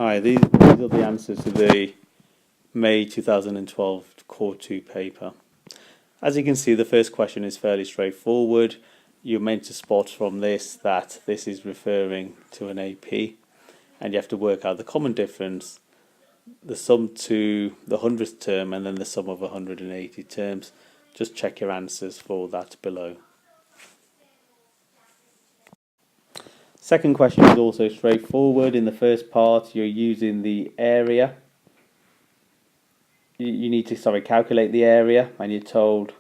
Hi, these are the answers to the May 2012 Core 2 paper. As you can see, the first question is fairly straightforward. You're meant to spot from this that this is referring to an AP, and you have to work out the common difference, the sum to the 100th term, and then the sum of 180 terms. Just check your answers for that below. Second question is also straightforward. In the first part, you're using the area. You need to calculate the area, and you're told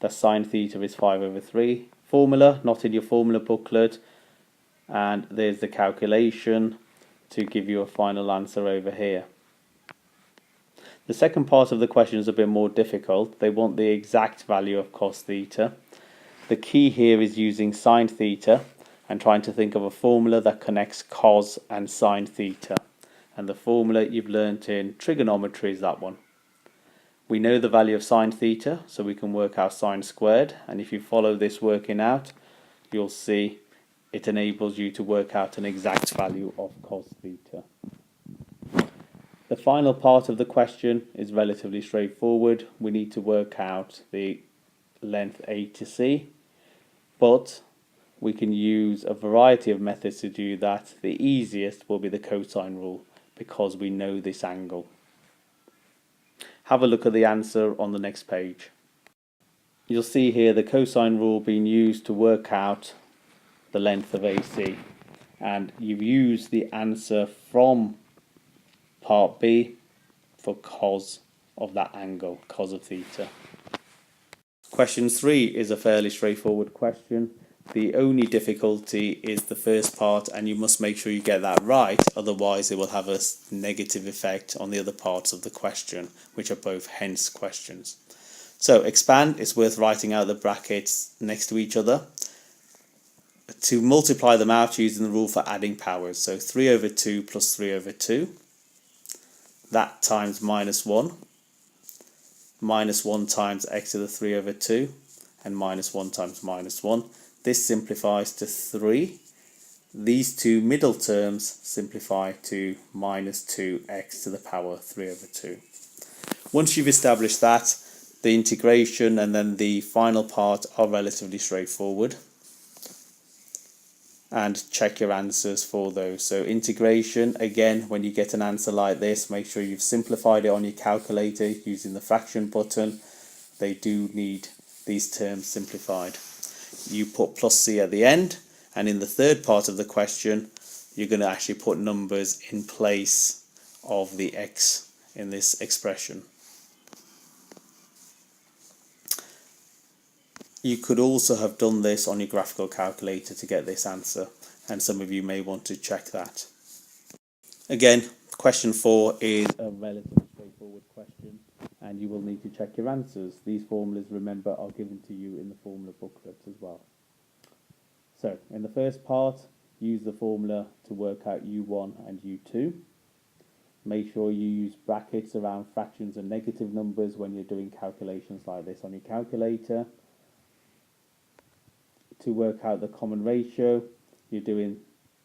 that sine theta is 5/3. Formula, not in your formula booklet, and there's the calculation to give you a final answer over here. The second part of the question is a bit more difficult. They want the exact value of cos theta. The key here is using sine theta and trying to think of a formula that connects cos and sine theta. And the formula you've learnt in trigonometry is that one. We know the value of sine theta, so we can work out sine squared. And if you follow this working out, you'll see it enables you to work out an exact value of cos theta. The final part of the question is relatively straightforward. We need to work out the length A to C, but we can use a variety of methods to do that. The easiest will be the cosine rule because we know this angle. Have a look at the answer on the next page. You'll see here the cosine rule being used to work out the length of AC, and you've used the answer from part B for cos of that angle, cos of theta. Question 3 is a fairly straightforward question. The only difficulty is the first part, and you must make sure you get that right, otherwise it will have a negative effect on the other parts of the question, which are both hence questions. So expand, it's worth writing out the brackets next to each other. To multiply them out using the rule for adding powers, so 3/2 plus 3/2, that times -1, -1 times x to the 3/2, and -1 times -1. This simplifies to 3. These two middle terms simplify to -2x to the power 3/2. Once you've established that, the integration and then the final part are relatively straightforward. And check your answers for those. So integration, again, when you get an answer like this, make sure you've simplified it on your calculator using the fraction button. They do need these terms simplified. You put plus c at the end, and in the third part of the question, you're going to actually put numbers in place of the x in this expression. You could also have done this on your graphical calculator to get this answer, and some of you may want to check that. Again, question 4 is a relatively straightforward question, and you will need to check your answers. These formulas, remember, are given to you in the formula booklet as well. So, in the first part, use the formula to work out U1 and U2. Make sure you use brackets around fractions and negative numbers when you're doing calculations like this on your calculator. To work out the common ratio, you're doing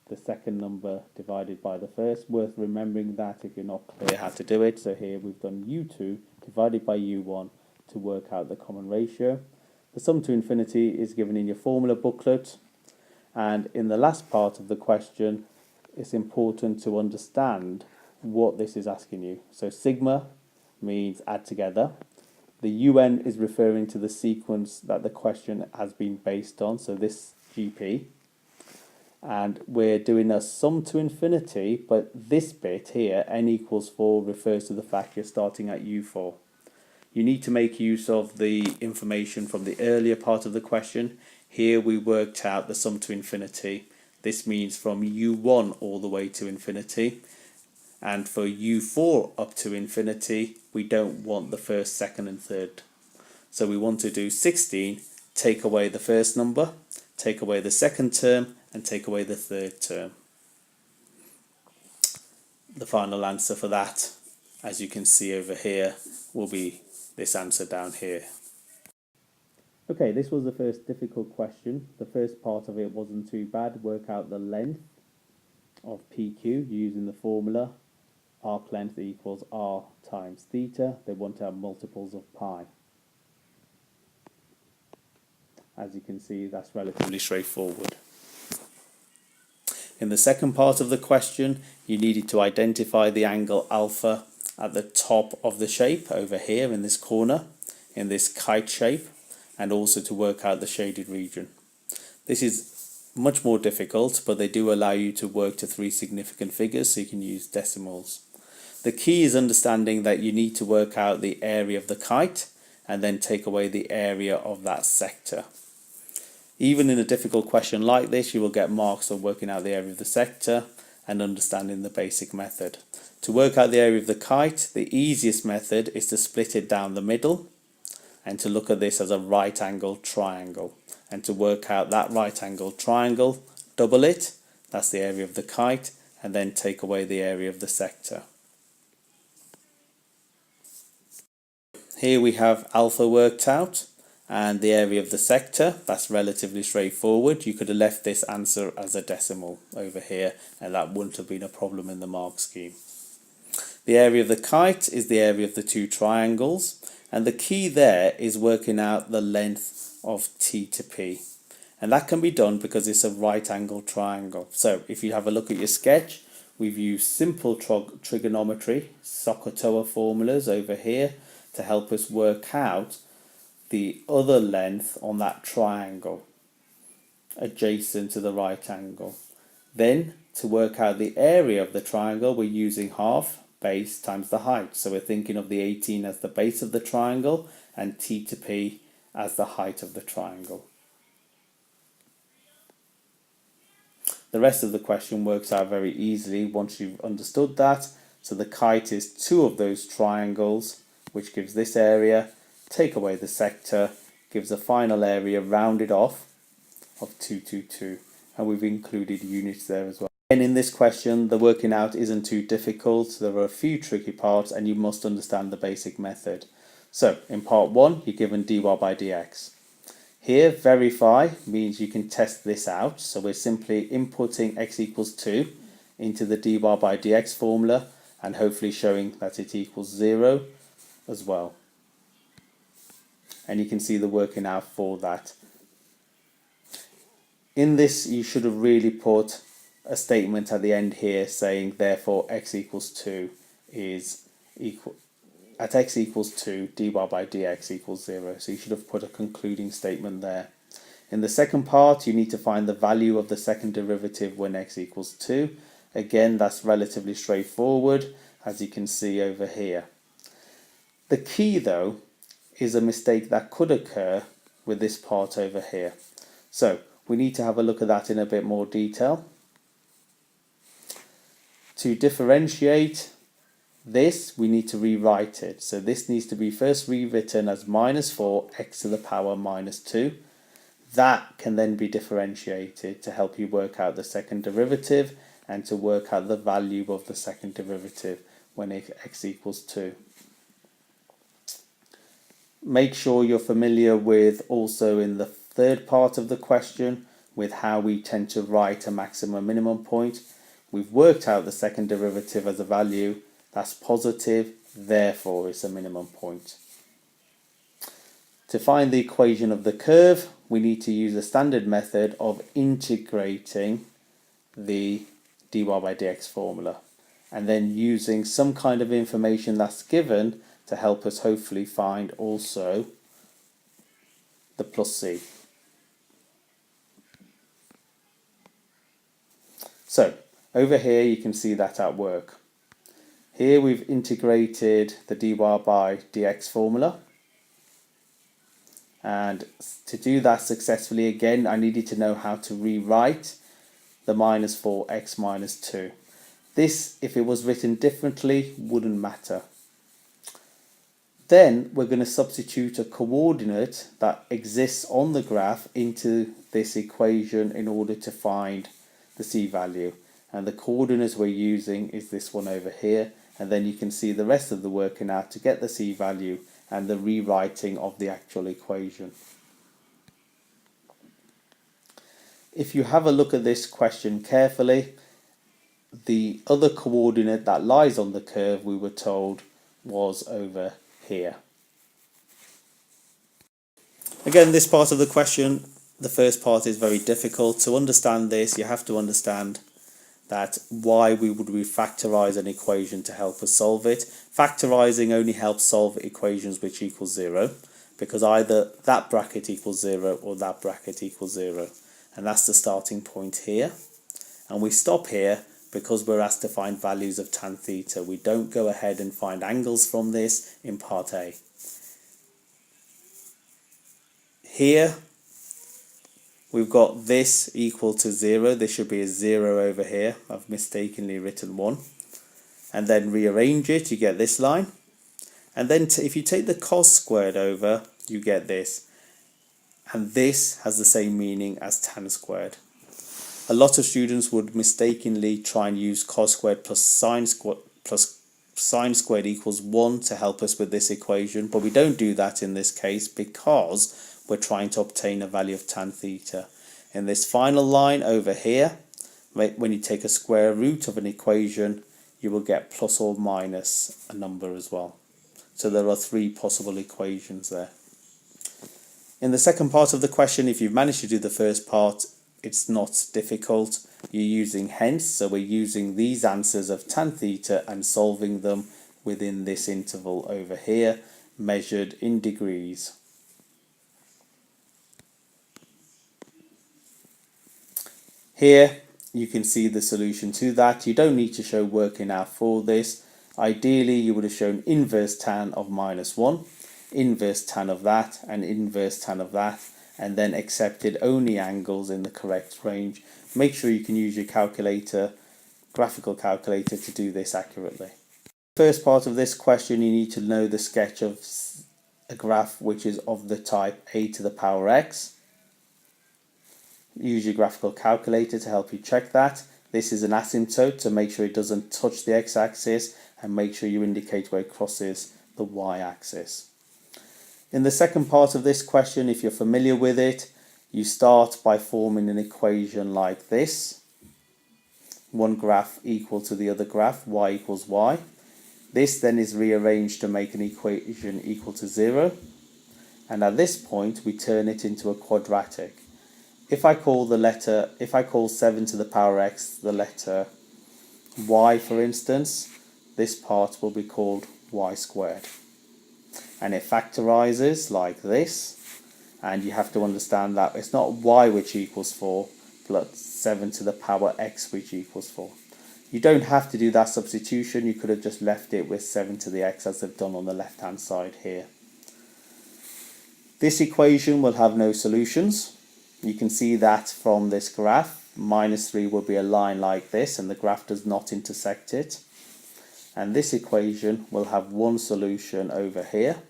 the second number divided by the first. Worth remembering that if you're not clear how to do it. So here we've done U2 divided by U1 to work out the common ratio. The sum to infinity is given in your formula booklet. And in the last part of the question, it's important to understand what this is asking you. So sigma means add together. The UN is referring to the sequence that the question has been based on, so this GP. And we're doing a sum to infinity, but this bit here, n equals 4, refers to the fact you're starting at U4. You need to make use of the information from the earlier part of the question. Here we worked out the sum to infinity. This means from U1 all the way to infinity. And for U4 up to infinity, we don't want the first, second and third. So we want to do 16, take away the first number, take away the second term, and take away the third term. The final answer for that, as you can see over here, will be this answer down here. Okay, this was the first difficult question. The first part of it wasn't too bad. Work out the length of PQ using the formula arc length equals r times theta. They want to have multiples of pi. As you can see, that's relatively straightforward. In the second part of the question, you needed to identify the angle alpha at the top of the shape over here in this corner, in this kite shape, and also to work out the shaded region. This is much more difficult, but they do allow you to work to 3 significant figures, so you can use decimals. The key is understanding that you need to work out the area of the kite and then take away the area of that sector. Even in a difficult question like this, you will get marks on working out the area of the sector and understanding the basic method. To work out the area of the kite, the easiest method is to split it down the middle and to look at this as a right angled triangle. And to work out that right angled triangle, double it, that's the area of the kite, and then take away the area of the sector. Here we have alpha worked out and the area of the sector. That's relatively straightforward. You could have left this answer as a decimal over here and that wouldn't have been a problem in the mark scheme. The area of the kite is the area of the 2 triangles, and the key there is working out the length of T to P. And that can be done because it's a right angled triangle. So if you have a look at your sketch, we've used simple trigonometry, SOHCAHTOA formulas over here to help us work out the other length on that triangle adjacent to the right angle. Then to work out the area of the triangle, we're using half base times the height. So we're thinking of the 18 as the base of the triangle and T to P as the height of the triangle. The rest of the question works out very easily once you've understood that. So the kite is 2 of those triangles, which gives this area. Take away the sector, gives a final area rounded off of 222, and we've included units there as well. And in this question, the working out isn't too difficult. There are a few tricky parts and you must understand the basic method. So in part 1, you're given dy by dx. Here, verify means you can test this out. So we're simply inputting x equals 2 into the dy by dx formula and hopefully showing that it equals 0 as well. And you can see the working out for that. In this, you should have really put a statement at the end here saying therefore x equals 2 is equal, at x equals 2 dy by dx equals 0. So you should have put a concluding statement there. In the second part, you need to find the value of the second derivative when x equals 2. Again, that's relatively straightforward, as you can see over here. The key though is a mistake that could occur with this part over here. So we need to have a look at that in a bit more detail. To differentiate this, we need to rewrite it. So this needs to be first rewritten as minus 4 x to the power minus 2. That can then be differentiated to help you work out the second derivative and to work out the value of the second derivative when x equals 2. Make sure you're familiar with also in the third part of the question with how we tend to write a maximum minimum point. We've worked out the second derivative as a value that's positive, therefore it's a minimum point. To find the equation of the curve, we need to use a standard method of integrating the dy by dx formula and then using some kind of information that's given to help us hopefully find also the plus c. So over here you can see that at work. Here we've integrated the dy by dx formula, and to do that successfully again I needed to know how to rewrite the minus 4x minus 2. This, if it was written differently, wouldn't matter. Then we're going to substitute a coordinate that exists on the graph into this equation in order to find the c value. And the coordinate we're using is this one over here. And then you can see the rest of the working out to get the c value and the rewriting of the actual equation. If you have a look at this question carefully, the other coordinate that lies on the curve, we were told, was over here. Again, this part of the question, the first part, is very difficult. To understand this, you have to understand that why we would refactorize an equation to help us solve it. Factorizing only helps solve equations which equal 0, because either that bracket equals 0 or that bracket equals 0. And that's the starting point here. And we stop here because we're asked to find values of tan theta. We don't go ahead and find angles from this in part A. Here we've got this equal to 0. This should be a 0 over here. I've mistakenly written 1. And then rearrange it, you get this line. And then if you take the cos squared over, you get this. And this has the same meaning as tan squared. A lot of students would mistakenly try and use cos squared plus sine squared equals 1 to help us with this equation. But we don't do that in this case because we're trying to obtain a value of tan theta. In this final line over here, when you take a square root of an equation, you will get plus or minus a number as well. So there are 3 possible equations there. In the second part of the question, if you've managed to do the first part, it's not difficult. You're using hence, so we're using these answers of tan theta and solving them within this interval over here, measured in degrees. Here you can see the solution to that. You don't need to show working out for this. Ideally you would have shown inverse tan of -1, inverse tan of that, and inverse tan of that, and then accepted only angles in the correct range. Make sure you can use your calculator, graphical calculator, to do this accurately. First part of this question, you need to know the sketch of a graph which is of the type a to the power x. Use your graphical calculator to help you check that. This is an asymptote to make sure it doesn't touch the x-axis, and make sure you indicate where it crosses the y-axis. In the second part of this question, if you're familiar with it, you start by forming an equation like this. One graph equal to the other graph, y equals y. This then is rearranged to make an equation equal to 0. And at this point, we turn it into a quadratic. If I call 7 to the power x the letter y, for instance, this part will be called y squared. And it factorizes like this, and you have to understand that it's not y which equals 4, but 7 to the power x which equals 4. You don't have to do that substitution. You could have just left it with 7 to the x as they've done on the left hand side here. This equation will have no solutions. You can see that from this graph. -3 will be a line like this, and the graph does not intersect it. And this equation will have one solution over here.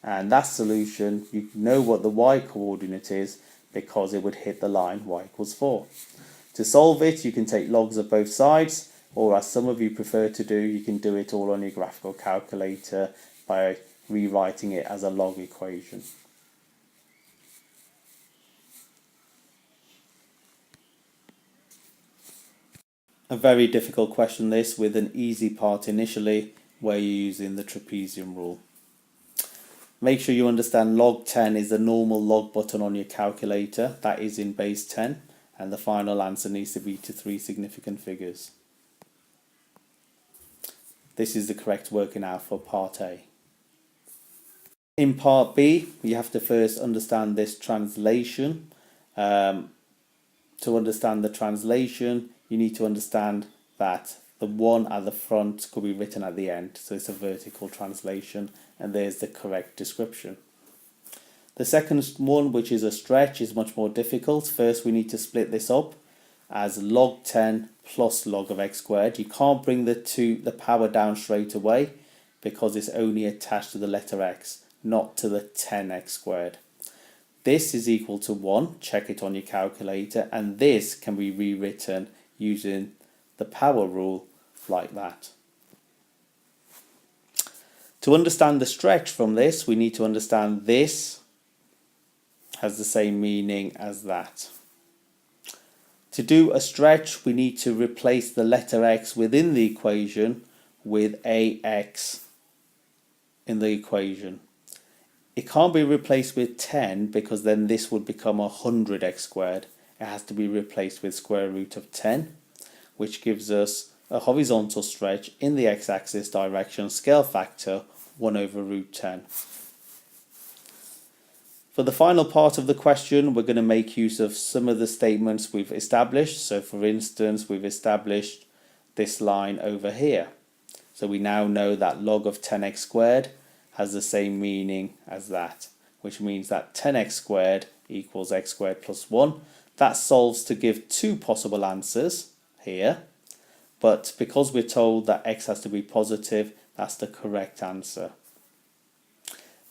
And that solution, you know what the y coordinate is because it would hit the line y equals 4. To solve it, you can take logs of both sides, or as some of you prefer to do, you can do it all on your graphical calculator by rewriting it as a log equation. A very difficult question this, with an easy part initially where you're using the trapezium rule. Make sure you understand log 10 is the normal log button on your calculator. That is in base 10, and the final answer needs to be to 3 significant figures. This is the correct working out for part A. In part B, you have to first understand this translation. To understand the translation, you need to understand that the 1 at the front could be written at the end, so it's a vertical translation, and there's the correct description. The second one, which is a stretch, is much more difficult. First, we need to split this up as log 10 plus log of x squared. You can't bring the power down straight away because it's only attached to the letter x, not to the 10x squared. This is equal to 1, check it on your calculator, and this can be rewritten using the power rule like that. To understand the stretch from this, we need to understand this has the same meaning as that. To do a stretch, we need to replace the letter x within the equation with ax in the equation. It can't be replaced with 10 because then this would become 100x squared. It has to be replaced with square root of 10, which gives us a horizontal stretch in the x-axis direction, scale factor 1 over root 10. For the final part of the question, we're going to make use of some of the statements we've established. So for instance, we've established this line over here. So we now know that log of 10x squared has the same meaning as that, which means that 10x squared equals x squared plus 1. That solves to give two possible answers here, but because we're told that x has to be positive, that's the correct answer.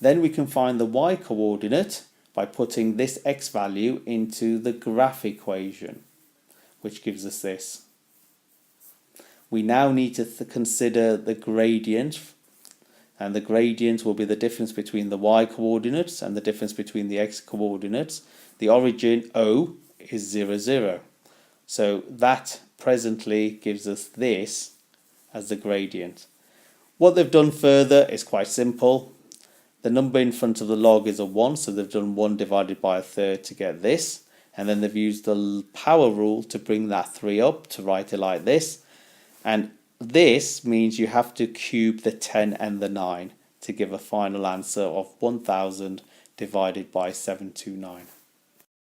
Then we can find the y coordinate by putting this x value into the graph equation, which gives us this. We now need to consider the gradient, and the gradient will be the difference between the y coordinates and the difference between the x coordinates. The origin O is 0, 0. So that presently gives us this as the gradient. What they've done further is quite simple. The number in front of the log is a 1, so they've done 1 divided by a third to get this. And then they've used the power rule to bring that 3 up to write it like this. And this means you have to cube the 10 and the 9 to give a final answer of 1000 divided by 729.